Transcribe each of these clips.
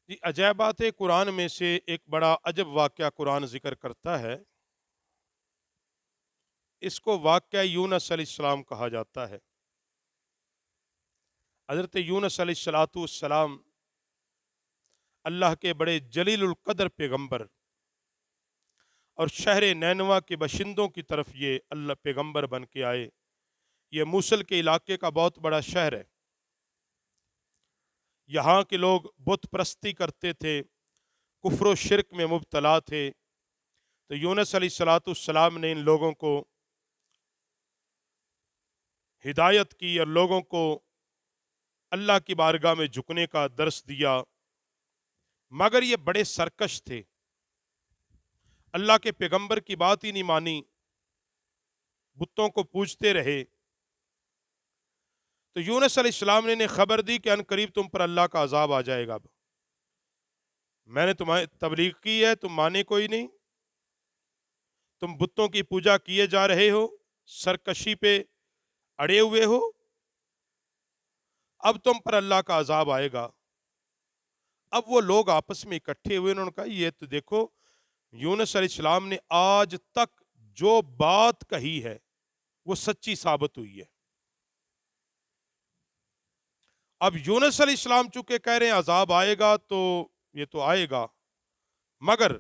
جی، عجائبات قرآن میں سے ایک بڑا عجب واقعہ قرآن ذکر کرتا ہے۔ اس کو واقعہ یونس علیہ السلام کہا جاتا ہے۔ حضرت یونس علیہ السلام اللہ کے بڑے جلیل القدر پیغمبر اور شہر نینوا کے باشندوں کی طرف یہ اللہ پیغمبر بن کے آئے۔ یہ موصل کے علاقے کا بہت بڑا شہر ہے۔ یہاں کے لوگ بت پرستی کرتے تھے، کفر و شرک میں مبتلا تھے۔ تو یونس علیہ السلام نے ان لوگوں کو ہدایت کی اور لوگوں کو اللہ کی بارگاہ میں جھکنے کا درس دیا، مگر یہ بڑے سرکش تھے، اللہ کے پیغمبر کی بات ہی نہیں مانی، بتوں کو پوجتے رہے۔ تو یونس علیہ السلام نے انہیں خبر دی کہ ان قریب تم پر اللہ کا عذاب آ جائے گا۔ میں نے تمہیں تبلیغ کی ہے، تم مانے کوئی نہیں، تم بتوں کی پوجا کیے جا رہے ہو، سرکشی پہ اڑے ہوئے ہو، اب تم پر اللہ کا عذاب آئے گا۔ اب وہ لوگ آپس میں اکٹھے ہوئے، انہوں نے کہا یہ تو دیکھو، یونس علیہ السلام نے آج تک جو بات کہی ہے وہ سچی ثابت ہوئی ہے۔ اب یونس علیہ السلام چونکہ کہہ رہے ہیں عذاب آئے گا تو یہ تو آئے گا، مگر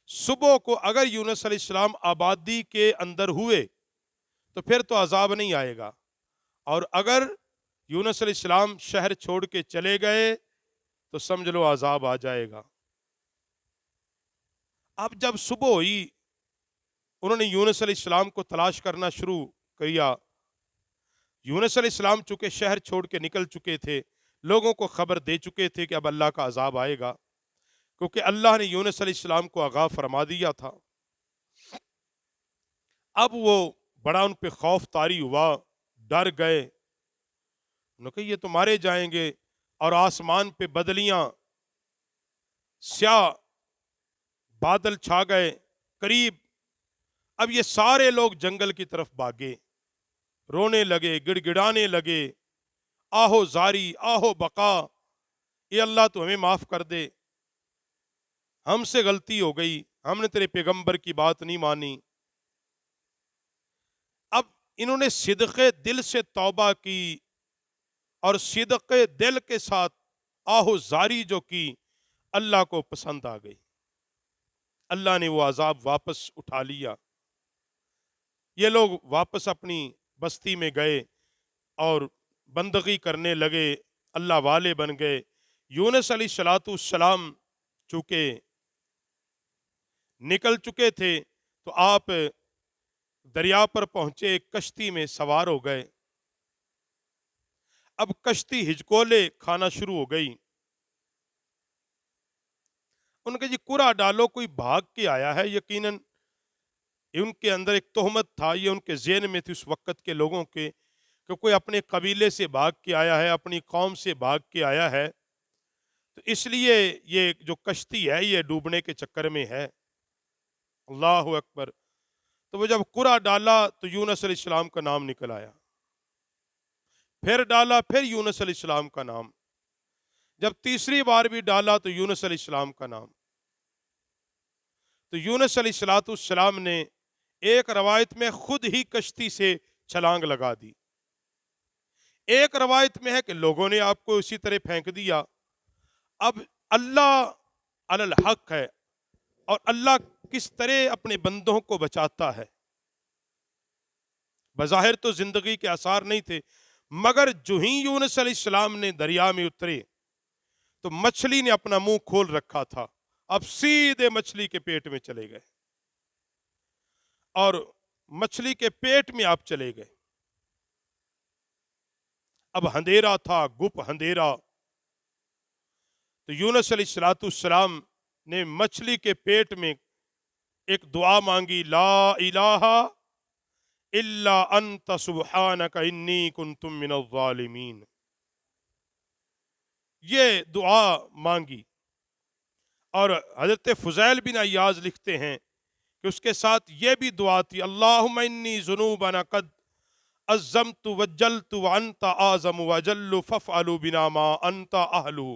صبح کو اگر یونس علیہ السلام آبادی کے اندر ہوئے تو پھر تو عذاب نہیں آئے گا، اور اگر یونس علیہ السلام شہر چھوڑ کے چلے گئے تو سمجھ لو عذاب آ جائے گا۔ اب جب صبح ہوئی، انہوں نے یونس علیہ السلام کو تلاش کرنا شروع کیا۔ یونس علیہ السلام چونکہ شہر چھوڑ کے نکل چکے تھے، لوگوں کو خبر دے چکے تھے کہ اب اللہ کا عذاب آئے گا، کیونکہ اللہ نے یونس علیہ السلام کو آگاہ فرما دیا تھا۔ اب وہ بڑا ان پہ خوف طاری ہوا، ڈر گئے، انہوں نے کہا یہ تو مارے جائیں گے، اور آسمان پہ بدلیاں، سیاہ بادل چھا گئے قریب۔ اب یہ سارے لوگ جنگل کی طرف بھاگے، رونے لگے، گڑ گڑانے لگے، آہو زاری، آہو بقا، یہ اللہ تو ہمیں معاف کر دے، ہم سے غلطی ہو گئی، ہم نے تیرے پیغمبر کی بات نہیں مانی۔ اب انہوں نے صدق دل سے توبہ کی، اور صدق دل کے ساتھ آہو زاری جو کی، اللہ کو پسند آ گئی۔ اللہ نے وہ عذاب واپس اٹھا لیا۔ یہ لوگ واپس اپنی بستی میں گئے اور بندگی کرنے لگے، اللہ والے بن گئے۔ یونس علیہ السلام چونکہ نکل چکے تھے تو آپ دریا پر پہنچے، کشتی میں سوار ہو گئے۔ اب کشتی ہجکولے کھانا شروع ہو گئی۔ ان کا جی کرا ڈالو، کوئی بھاگ کے آیا ہے، یقیناً ان کے اندر ایک تہمت تھا، یہ ان کے ذہن میں تھی اس وقت کے لوگوں کے، کہ کوئی اپنے قبیلے سے بھاگ کے آیا ہے، اپنی قوم سے بھاگ کے آیا ہے، تو اس لیے یہ جو کشتی ہے یہ ڈوبنے کے چکر میں ہے۔ اللہ اکبر۔ تو وہ جب کرا ڈالا تو یونس علیہ السلام کا نام نکل آیا، پھر ڈالا، پھر یونس علیہ السلام کا نام، جب تیسری بار بھی ڈالا تو یونس علیہ السلام کا نام۔ تو یونس علیہ السلام نے ایک روایت میں خود ہی کشتی سے چھلانگ لگا دی، ایک روایت میں ہے کہ لوگوں نے آپ کو اسی طرح پھینک دیا۔ اب اللہ علی الحق ہے، اور اللہ کس طرح اپنے بندوں کو بچاتا ہے۔ بظاہر تو زندگی کے آثار نہیں تھے، مگر جو ہی یونس علیہ السلام نے دریا میں اترے تو مچھلی نے اپنا منہ کھول رکھا تھا، اب سیدھے مچھلی کے پیٹ میں چلے گئے، اور مچھلی کے پیٹ میں آپ چلے گئے۔ اب اندھیرا تھا، گپ اندھیرا۔ تو یونس علیہ السلام نے مچھلی کے پیٹ میں ایک دعا مانگی، لا الہ الا انت سبحانک انی کنت من الظالمین، یہ دعا مانگی۔ اور حضرت فضیل بن عیاض لکھتے ہیں کہ اس کے ساتھ یہ بھی دعا تھی، اللہم انی ذنوبنا قد عظمت وجلت وانت اعظم وجل فافعل بنا ما انت اہلہ